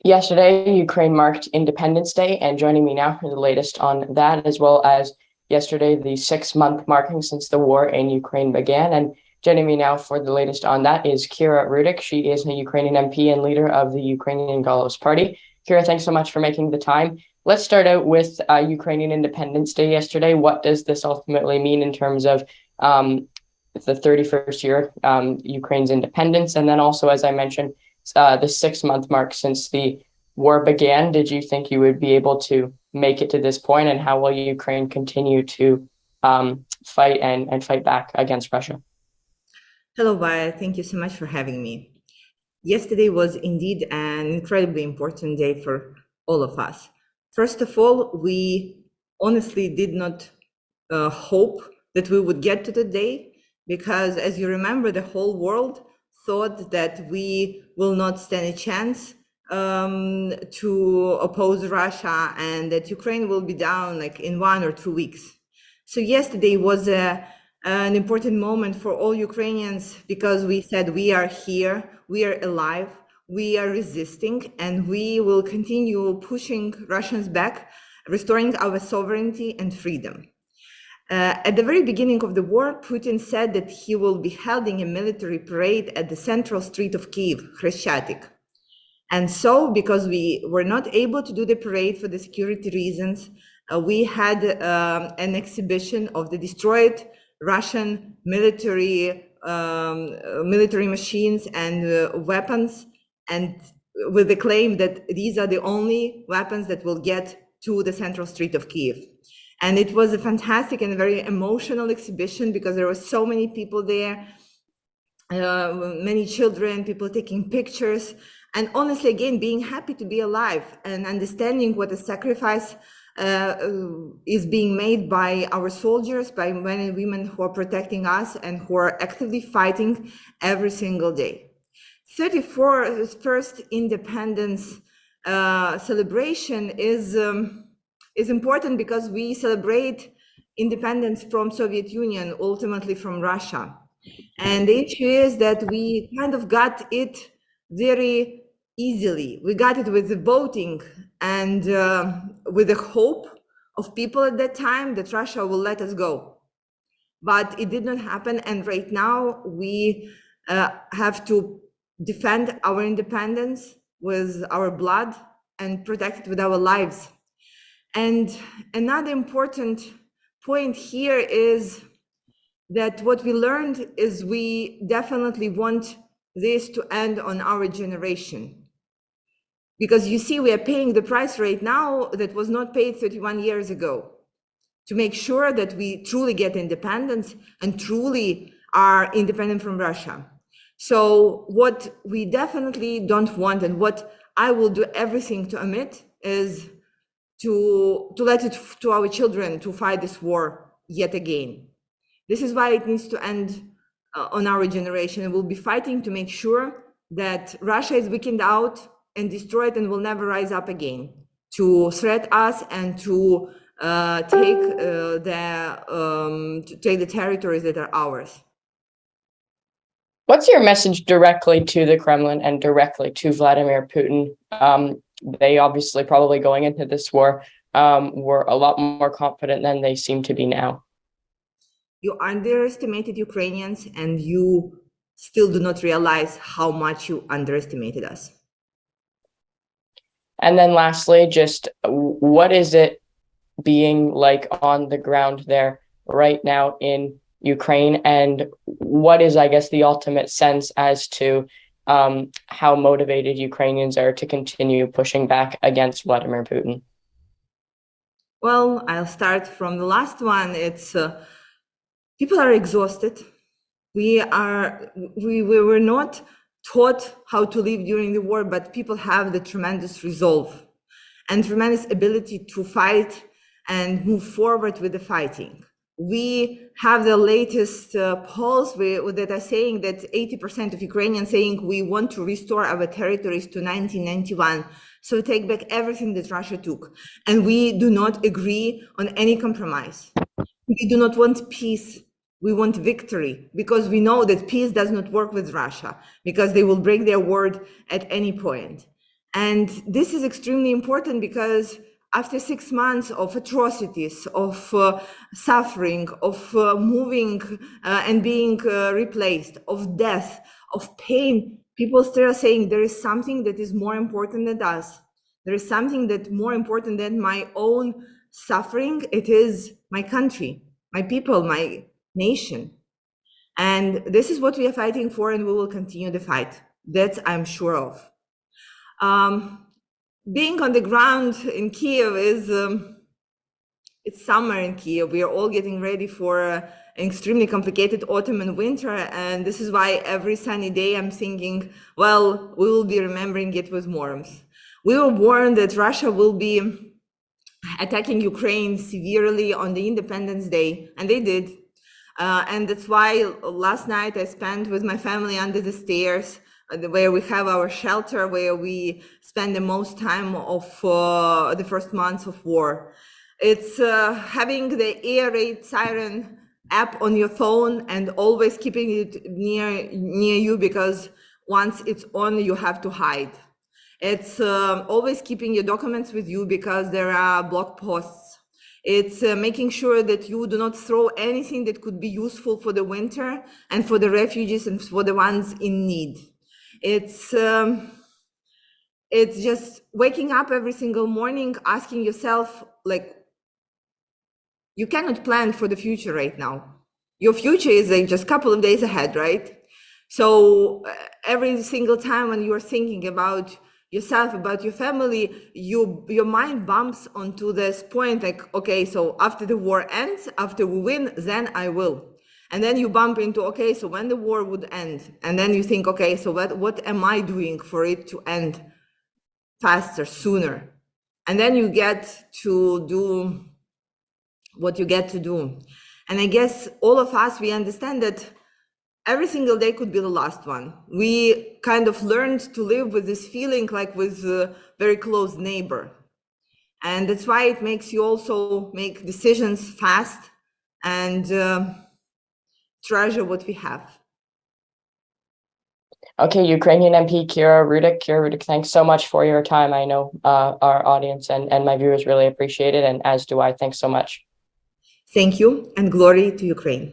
Yesterday, Ukraine marked Independence Day, and joining me now for the latest on that, as well as yesterday, the 6 month marking since the war in Ukraine began. And joining me now for the latest on that is Rudik. She is a Ukrainian MP and leader of the Ukrainian Galos Party. Kira, thanks so much for making the time. Let's start out with Ukrainian Independence Day yesterday. What does this ultimately mean in terms of the 31st year, Ukraine's independence? And then also, as I mentioned, the 6 month mark since the war began. Did you think you would be able to make it to this point, and how will Ukraine continue to fight and fight back against Russia? Hello, Vaya. Thank you so much for having me. Yesterday was indeed an incredibly important day for all of us. First of all, we honestly did not hope that we would get to the day, because as you remember, the whole world thought that we will not stand a chance to oppose Russia, and that Ukraine will be down like in 1 or 2 weeks. So yesterday was an important moment for all Ukrainians, because we said we are here, we are alive, we are resisting, and we will continue pushing Russians back, restoring our sovereignty and freedom. At the very beginning of the war, Putin said that he will be holding a military parade at the central street of Kyiv, Khreshchatyk. And so, because we were not able to do the parade for the security reasons, we had an exhibition of the destroyed Russian military machines and weapons, and with the claim that these are the only weapons that will get to the central street of Kyiv. And it was a fantastic and very emotional exhibition, because there were so many people there, many children, people taking pictures, and honestly, again, being happy to be alive and understanding what a sacrifice is being made by our soldiers, by men and women who are protecting us and who are actively fighting every single day. 34th independence celebration is important because we celebrate independence from Soviet Union, ultimately from Russia. And the issue is that we kind of got it very easily. We got it with the voting and with the hope of people at that time that Russia will let us go. But it did not happen. And right now we have to defend our independence with our blood and protect it with our lives. And another important point here is that what we learned is we definitely want this to end on our generation. Because you see, we are paying the price right now that was not paid 31 years ago, to make sure that we truly get independence and truly are independent from Russia. So what we definitely don't want, and what I will do everything to omit, is to let it to our children to fight this war yet again. This is why it needs to end on our generation. We'll be fighting to make sure that Russia is weakened out and destroyed and will never rise up again to threat us and to take the territories that are ours. What's your message directly to the Kremlin and directly to Vladimir Putin? They obviously, probably going into this war, were a lot more confident than they seem to be now. You underestimated Ukrainians, and you still do not realize how much you underestimated us. And then lastly, just what is it being like on the ground there right now in Ukraine, and what is, I guess, the ultimate sense as to how motivated Ukrainians are to continue pushing back against Vladimir Putin? Well, I'll start from the last one. It's people are exhausted. We were not taught how to live during the war, but people have the tremendous resolve and tremendous ability to fight and move forward with the fighting. We have the latest polls that are saying that 80% of Ukrainians saying we want to restore our territories to 1991. So take back everything that Russia took. And we do not agree on any compromise. We do not want peace. We want victory, because we know that peace does not work with Russia, because they will break their word at any point. And this is extremely important because after 6 months of atrocities, of suffering, of moving and being replaced, of death, of pain, people still are saying there is something that is more important than us. There is something that more important than my own suffering. It is my country, my people, my nation. And this is what we are fighting for, and we will continue the fight. That I'm sure of. Being on the ground in Kyiv is, it's summer in Kyiv. We are all getting ready for an extremely complicated autumn and winter. And this is why every sunny day I'm thinking, well, we will be remembering it with warmth. We were warned that Russia will be attacking Ukraine severely on the Independence Day, and they did. And that's why last night I spent with my family under the stairs, where we have our shelter, where we spend the most time of the first months of war. It's having the air raid siren app on your phone and always keeping it near you, because once it's on, you have to hide. It's always keeping your documents with you because there are blog posts. It's making sure that you do not throw anything that could be useful for the winter and for the refugees and for the ones in need. It's just waking up every single morning, asking yourself, like, you cannot plan for the future right now. Your future is like just a couple of days ahead, right? So every single time when you are thinking about yourself, about your family, your mind bumps onto this point, like, okay, so after the war ends, after we win, then I will. And then you bump into, okay, so when the war would end, and then you think, okay, so what am I doing for it to end faster, sooner? And then you get to do what you get to do. And I guess all of us, we understand that every single day could be the last one. We kind of learned to live with this feeling like with a very close neighbor. And that's why it makes you also make decisions fast and treasure what we have. Okay, Ukrainian MP Kira Rudik, thanks so much for your time. I know our audience and my viewers really appreciate it, and as do I. Thanks so much. Thank you, and glory to Ukraine.